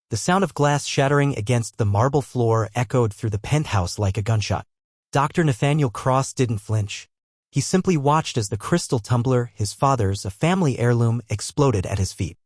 The sound of glass shattering against the marble floor echoed through the penthouse like a gunshot. Dr. Nathaniel Cross didn't flinch. He simply watched as the crystal tumbler, his father's, a family heirloom, exploded at his feet.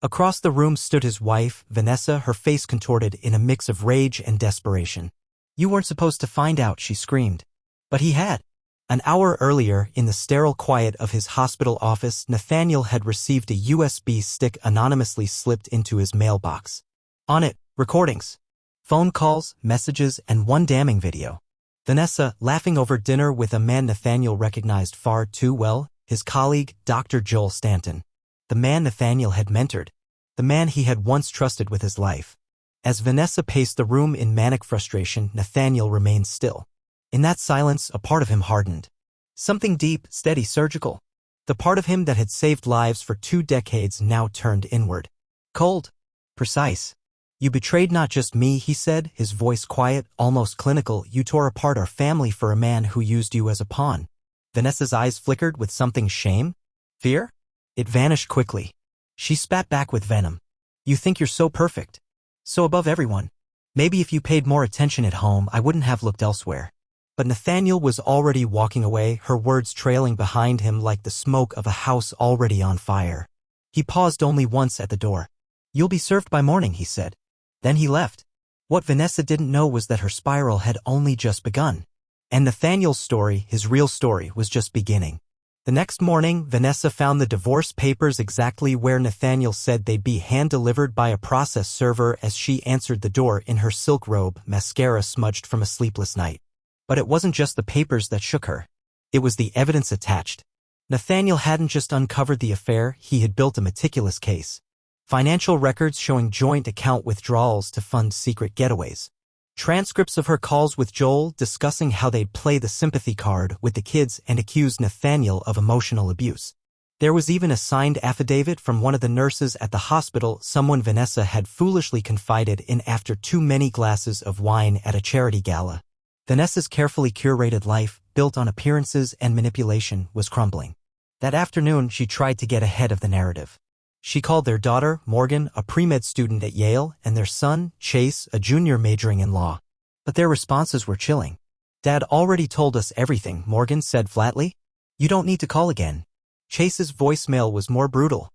Across the room stood his wife, Vanessa, her face contorted in a mix of rage and desperation. "You weren't supposed to find out," she screamed. But he had. An hour earlier, in the sterile quiet of his hospital office, Nathaniel had received a USB stick anonymously slipped into his mailbox. On it, recordings, phone calls, messages, and one damning video. Vanessa, laughing over dinner with a man Nathaniel recognized far too well, his colleague, Dr. Joel Stanton. The man Nathaniel had mentored. The man he had once trusted with his life. As Vanessa paced the room in manic frustration, Nathaniel remained still. In that silence, a part of him hardened. Something deep, steady, surgical. The part of him that had saved lives for 2 decades now turned inward. Cold. Precise. "You betrayed not just me," he said, his voice quiet, almost clinical. "You tore apart our family for a man who used you as a pawn." Vanessa's eyes flickered with something. Shame? Fear? It vanished quickly. She spat back with venom. "You think you're so perfect. So above everyone. Maybe if you paid more attention at home, I wouldn't have looked elsewhere." But Nathaniel was already walking away, her words trailing behind him like the smoke of a house already on fire. He paused only once at the door. "You'll be served by morning," he said. Then he left. What Vanessa didn't know was that her spiral had only just begun. And Nathaniel's story, his real story, was just beginning. The next morning, Vanessa found the divorce papers exactly where Nathaniel said they'd be hand-delivered by a process server as she answered the door in her silk robe, mascara smudged from a sleepless night. But it wasn't just the papers that shook her. It was the evidence attached. Nathaniel hadn't just uncovered the affair, he had built a meticulous case. Financial records showing joint account withdrawals to fund secret getaways. Transcripts of her calls with Joel discussing how they'd play the sympathy card with the kids and accused Nathaniel of emotional abuse. There was even a signed affidavit from one of the nurses at the hospital, someone Vanessa had foolishly confided in after too many glasses of wine at a charity gala. Vanessa's carefully curated life, built on appearances and manipulation, was crumbling. That afternoon, she tried to get ahead of the narrative. She called their daughter, Morgan, a pre-med student at Yale, and their son, Chase, a junior majoring in law. But their responses were chilling. "Dad already told us everything," Morgan said flatly. "You don't need to call again." Chase's voicemail was more brutal.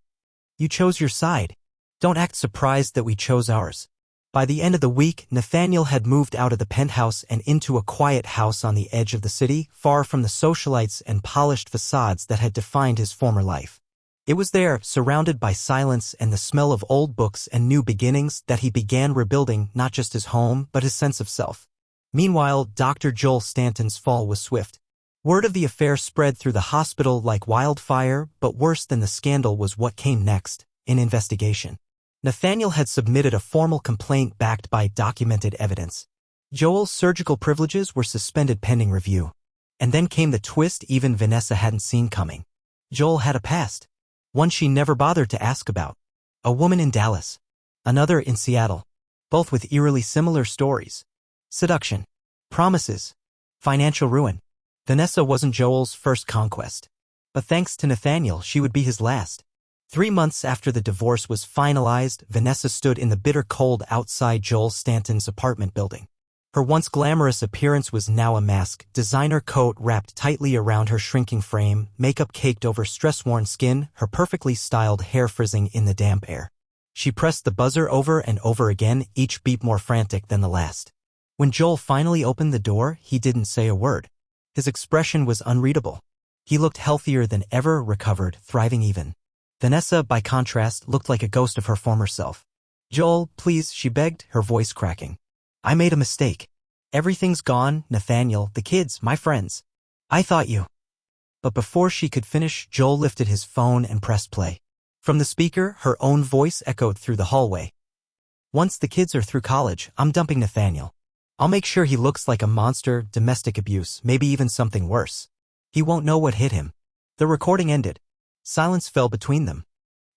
"You chose your side. Don't act surprised that we chose ours." By the end of the week, Nathaniel had moved out of the penthouse and into a quiet house on the edge of the city, far from the socialites and polished facades that had defined his former life. It was there, surrounded by silence and the smell of old books and new beginnings, that he began rebuilding not just his home but his sense of self. Meanwhile, Dr. Joel Stanton's fall was swift. Word of the affair spread through the hospital like wildfire, but worse than the scandal was what came next, an investigation. Nathaniel had submitted a formal complaint backed by documented evidence. Joel's surgical privileges were suspended pending review. And then came the twist even Vanessa hadn't seen coming. Joel had a past. One she never bothered to ask about. A woman in Dallas. Another in Seattle. Both with eerily similar stories. Seduction. Promises. Financial ruin. Vanessa wasn't Joel's first conquest. But thanks to Nathaniel, she would be his last. 3 months after the divorce was finalized, Vanessa stood in the bitter cold outside Joel Stanton's apartment building. Her once glamorous appearance was now a mask, designer coat wrapped tightly around her shrinking frame, makeup caked over stress-worn skin, her perfectly styled hair frizzing in the damp air. She pressed the buzzer over and over again, each beep more frantic than the last. When Joel finally opened the door, he didn't say a word. His expression was unreadable. He looked healthier than ever, recovered, thriving even. Vanessa, by contrast, looked like a ghost of her former self. "Joel, please," she begged, her voice cracking. "I made a mistake. Everything's gone, Nathaniel, the kids, my friends. I thought you." But before she could finish, Joel lifted his phone and pressed play. From the speaker, her own voice echoed through the hallway. "Once the kids are through college, I'm dumping Nathaniel. I'll make sure he looks like a monster, domestic abuse, maybe even something worse. He won't know what hit him." The recording ended. Silence fell between them.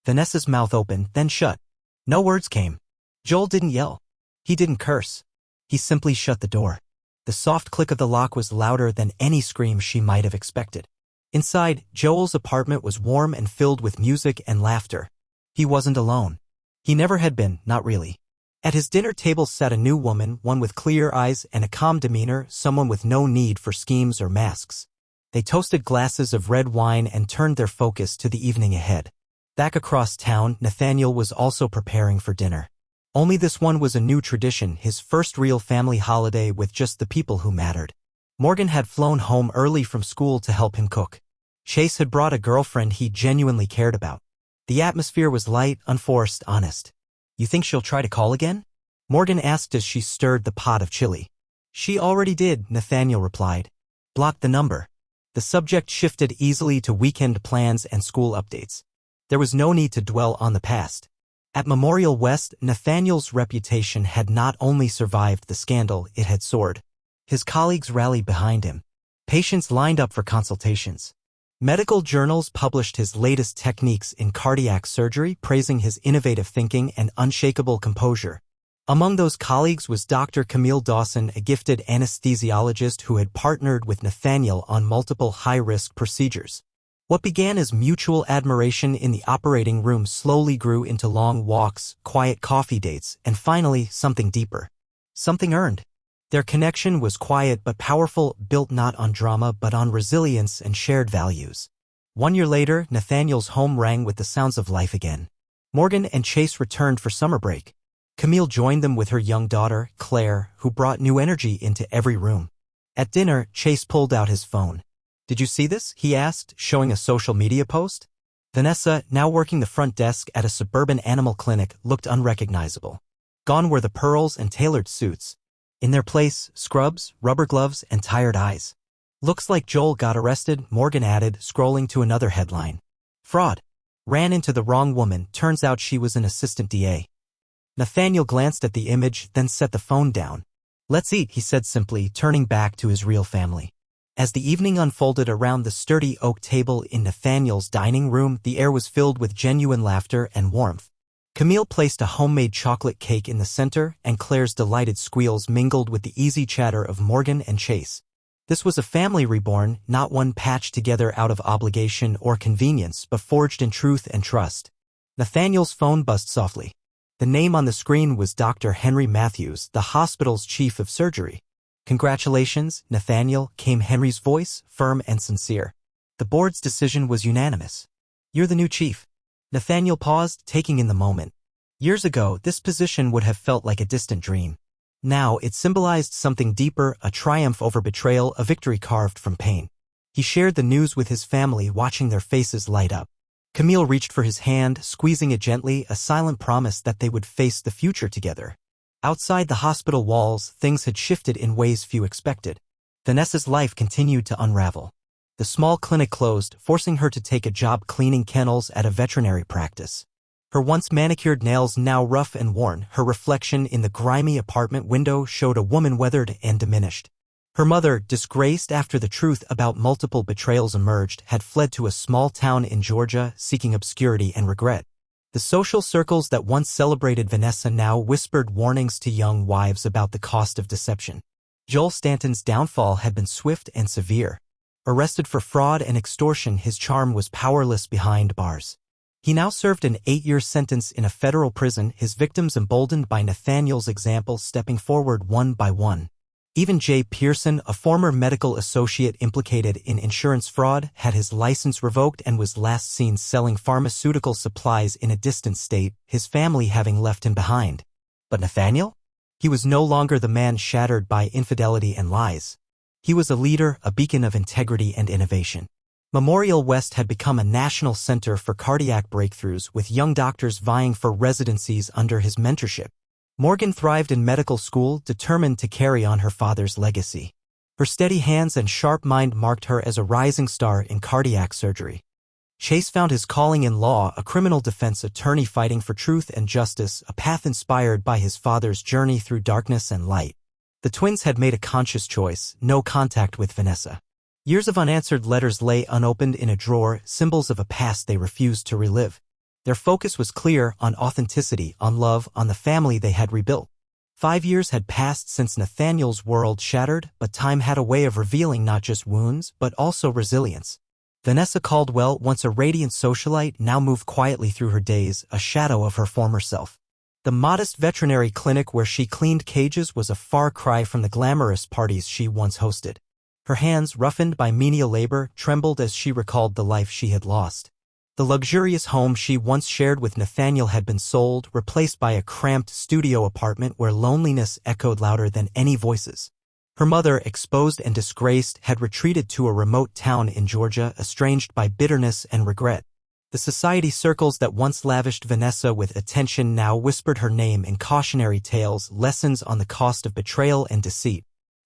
Vanessa's mouth opened, then shut. No words came. Joel didn't yell. He didn't curse. He simply shut the door. The soft click of the lock was louder than any scream she might have expected. Inside, Joel's apartment was warm and filled with music and laughter. He wasn't alone. He never had been, not really. At his dinner table sat a new woman, one with clear eyes and a calm demeanor, someone with no need for schemes or masks. They toasted glasses of red wine and turned their focus to the evening ahead. Back across town, Nathaniel was also preparing for dinner. Only this one was a new tradition, his first real family holiday with just the people who mattered. Morgan had flown home early from school to help him cook. Chase had brought a girlfriend he genuinely cared about. The atmosphere was light, unforced, honest. "You think she'll try to call again?" Morgan asked as she stirred the pot of chili. "She already did," Nathaniel replied. "Blocked the number." The subject shifted easily to weekend plans and school updates. There was no need to dwell on the past. At Memorial West, Nathaniel's reputation had not only survived the scandal, it had soared. His colleagues rallied behind him. Patients lined up for consultations. Medical journals published his latest techniques in cardiac surgery, praising his innovative thinking and unshakable composure. Among those colleagues was Dr. Camille Dawson, a gifted anesthesiologist who had partnered with Nathaniel on multiple high-risk procedures. What began as mutual admiration in the operating room slowly grew into long walks, quiet coffee dates, and finally something deeper. Something earned. Their connection was quiet but powerful, built not on drama but on resilience and shared values. 1 year later, Nathaniel's home rang with the sounds of life again. Morgan and Chase returned for summer break. Camille joined them with her young daughter, Claire, who brought new energy into every room. At dinner, Chase pulled out his phone. "Did you see this?" he asked, showing a social media post. Vanessa, now working the front desk at a suburban animal clinic, looked unrecognizable. Gone were the pearls and tailored suits. In their place, scrubs, rubber gloves, and tired eyes. "Looks like Joel got arrested," Morgan added, scrolling to another headline. "Fraud. Ran into the wrong woman, turns out she was an assistant DA." Nathaniel glanced at the image, then set the phone down. "Let's eat," he said simply, turning back to his real family. As the evening unfolded around the sturdy oak table in Nathaniel's dining room, the air was filled with genuine laughter and warmth. Camille placed a homemade chocolate cake in the center, and Claire's delighted squeals mingled with the easy chatter of Morgan and Chase. This was a family reborn, not one patched together out of obligation or convenience, but forged in truth and trust. Nathaniel's phone buzzed softly. The name on the screen was Dr. Henry Matthews, the hospital's chief of surgery. "Congratulations, Nathaniel," came Henry's voice, firm and sincere. "The board's decision was unanimous. You're the new chief." Nathaniel paused, taking in the moment. Years ago, this position would have felt like a distant dream. Now, it symbolized something deeper, a triumph over betrayal, a victory carved from pain. He shared the news with his family, watching their faces light up. Camille reached for his hand, squeezing it gently, a silent promise that they would face the future together. Outside the hospital walls, things had shifted in ways few expected. Vanessa's life continued to unravel. The small clinic closed, forcing her to take a job cleaning kennels at a veterinary practice. Her once manicured nails now rough and worn, her reflection in the grimy apartment window showed a woman weathered and diminished. Her mother, disgraced after the truth about multiple betrayals emerged, had fled to a small town in Georgia, seeking obscurity and regret. The social circles that once celebrated Vanessa now whispered warnings to young wives about the cost of deception. Joel Stanton's downfall had been swift and severe. Arrested for fraud and extortion, his charm was powerless behind bars. He now served an 8-year sentence in a federal prison, his victims emboldened by Nathaniel's example stepping forward one by one. Even Jay Pearson, a former medical associate implicated in insurance fraud, had his license revoked and was last seen selling pharmaceutical supplies in a distant state, his family having left him behind. But Nathaniel? He was no longer the man shattered by infidelity and lies. He was a leader, a beacon of integrity and innovation. Memorial West had become a national center for cardiac breakthroughs, with young doctors vying for residencies under his mentorship. Morgan thrived in medical school, determined to carry on her father's legacy. Her steady hands and sharp mind marked her as a rising star in cardiac surgery. Chase found his calling in law, a criminal defense attorney fighting for truth and justice, a path inspired by his father's journey through darkness and light. The twins had made a conscious choice: no contact with Vanessa. Years of unanswered letters lay unopened in a drawer, symbols of a past they refused to relive. Their focus was clear: on authenticity, on love, on the family they had rebuilt. 5 years had passed since Nathaniel's world shattered, but time had a way of revealing not just wounds, but also resilience. Vanessa Caldwell, once a radiant socialite, now moved quietly through her days, a shadow of her former self. The modest veterinary clinic where she cleaned cages was a far cry from the glamorous parties she once hosted. Her hands, roughened by menial labor, trembled as she recalled the life she had lost. The luxurious home she once shared with Nathaniel had been sold, replaced by a cramped studio apartment where loneliness echoed louder than any voices. Her mother, exposed and disgraced, had retreated to a remote town in Georgia, estranged by bitterness and regret. The society circles that once lavished Vanessa with attention now whispered her name in cautionary tales, lessons on the cost of betrayal and deceit.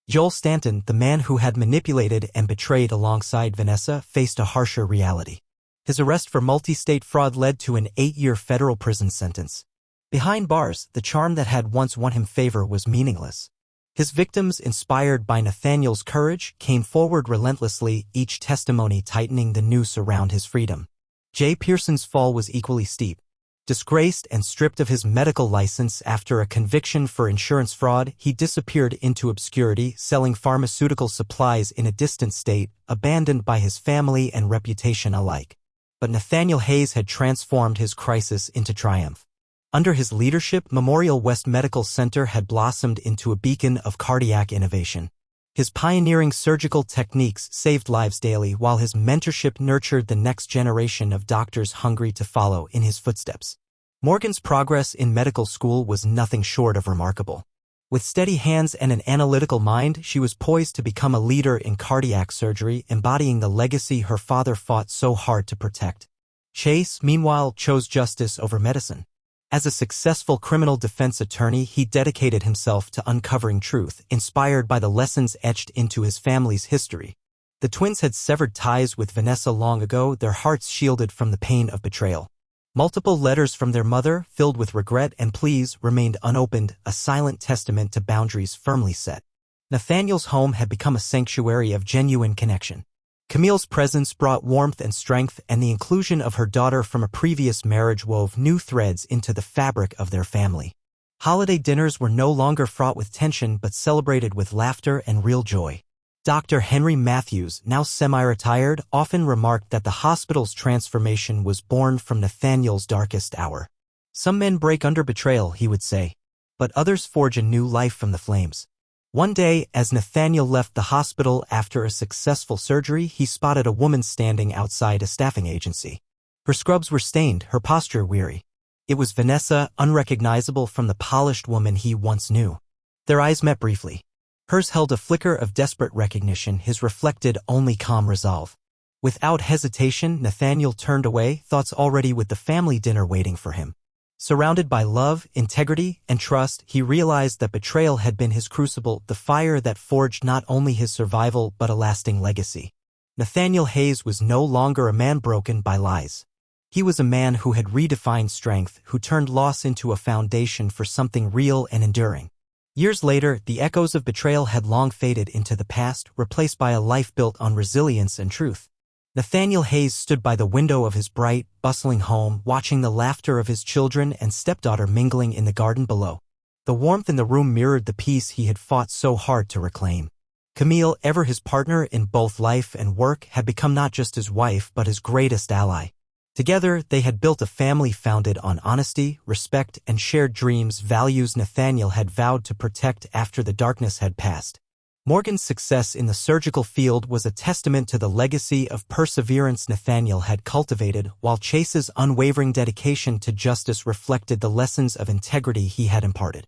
Joel Stanton, the man who had manipulated and betrayed alongside Vanessa, faced a harsher reality. His arrest for multi-state fraud led to an 8-year federal prison sentence. Behind bars, the charm that had once won him favor was meaningless. His victims, inspired by Nathaniel's courage, came forward relentlessly, each testimony tightening the noose around his freedom. Jay Pearson's fall was equally steep. Disgraced and stripped of his medical license after a conviction for insurance fraud, he disappeared into obscurity, selling pharmaceutical supplies in a distant state, abandoned by his family and reputation alike. But Nathaniel Hayes had transformed his crisis into triumph. Under his leadership, Memorial West Medical Center had blossomed into a beacon of cardiac innovation. His pioneering surgical techniques saved lives daily, while his mentorship nurtured the next generation of doctors hungry to follow in his footsteps. Morgan's progress in medical school was nothing short of remarkable. With steady hands and an analytical mind, she was poised to become a leader in cardiac surgery, embodying the legacy her father fought so hard to protect. Chase, meanwhile, chose justice over medicine. As a successful criminal defense attorney, he dedicated himself to uncovering truth, inspired by the lessons etched into his family's history. The twins had severed ties with Vanessa long ago, their hearts shielded from the pain of betrayal. Multiple letters from their mother, filled with regret and pleas, remained unopened, a silent testament to boundaries firmly set. Nathaniel's home had become a sanctuary of genuine connection. Camille's presence brought warmth and strength, and the inclusion of her daughter from a previous marriage wove new threads into the fabric of their family. Holiday dinners were no longer fraught with tension but celebrated with laughter and real joy. Dr. Henry Matthews, now semi-retired, often remarked that the hospital's transformation was born from Nathaniel's darkest hour. "Some men break under betrayal," he would say, "but others forge a new life from the flames." One day, as Nathaniel left the hospital after a successful surgery, he spotted a woman standing outside a staffing agency. Her scrubs were stained, her posture weary. It was Vanessa, unrecognizable from the polished woman he once knew. Their eyes met briefly. Hers held a flicker of desperate recognition, his reflected only calm resolve. Without hesitation, Nathaniel turned away, thoughts already with the family dinner waiting for him. Surrounded by love, integrity, and trust, he realized that betrayal had been his crucible, the fire that forged not only his survival but a lasting legacy. Nathaniel Hayes was no longer a man broken by lies. He was a man who had redefined strength, who turned loss into a foundation for something real and enduring. Years later, the echoes of betrayal had long faded into the past, replaced by a life built on resilience and truth. Nathaniel Hayes stood by the window of his bright, bustling home, watching the laughter of his children and stepdaughter mingling in the garden below. The warmth in the room mirrored the peace he had fought so hard to reclaim. Camille, ever his partner in both life and work, had become not just his wife but his greatest ally. Together, they had built a family founded on honesty, respect, and shared dreams, values Nathaniel had vowed to protect after the darkness had passed. Morgan's success in the surgical field was a testament to the legacy of perseverance Nathaniel had cultivated, while Chase's unwavering dedication to justice reflected the lessons of integrity he had imparted.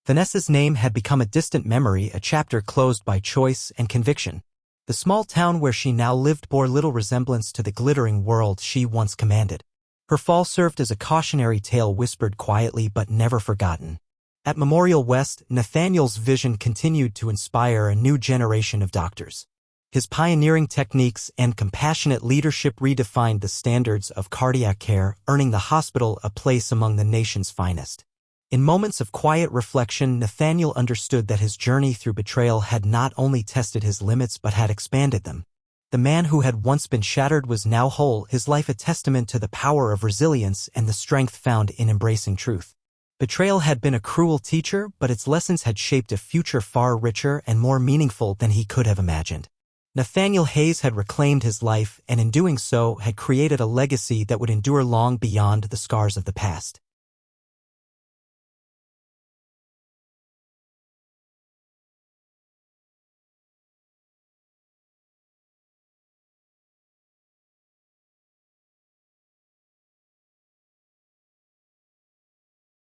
Vanessa's name had become a distant memory, a chapter closed by choice and conviction. The small town where she now lived bore little resemblance to the glittering world she once commanded. Her fall served as a cautionary tale whispered quietly but never forgotten. At Memorial West, Nathaniel's vision continued to inspire a new generation of doctors. His pioneering techniques and compassionate leadership redefined the standards of cardiac care, earning the hospital a place among the nation's finest. In moments of quiet reflection, Nathaniel understood that his journey through betrayal had not only tested his limits but had expanded them. The man who had once been shattered was now whole, his life a testament to the power of resilience and the strength found in embracing truth. Betrayal had been a cruel teacher, but its lessons had shaped a future far richer and more meaningful than he could have imagined. Nathaniel Hayes had reclaimed his life, and in doing so had created a legacy that would endure long beyond the scars of the past.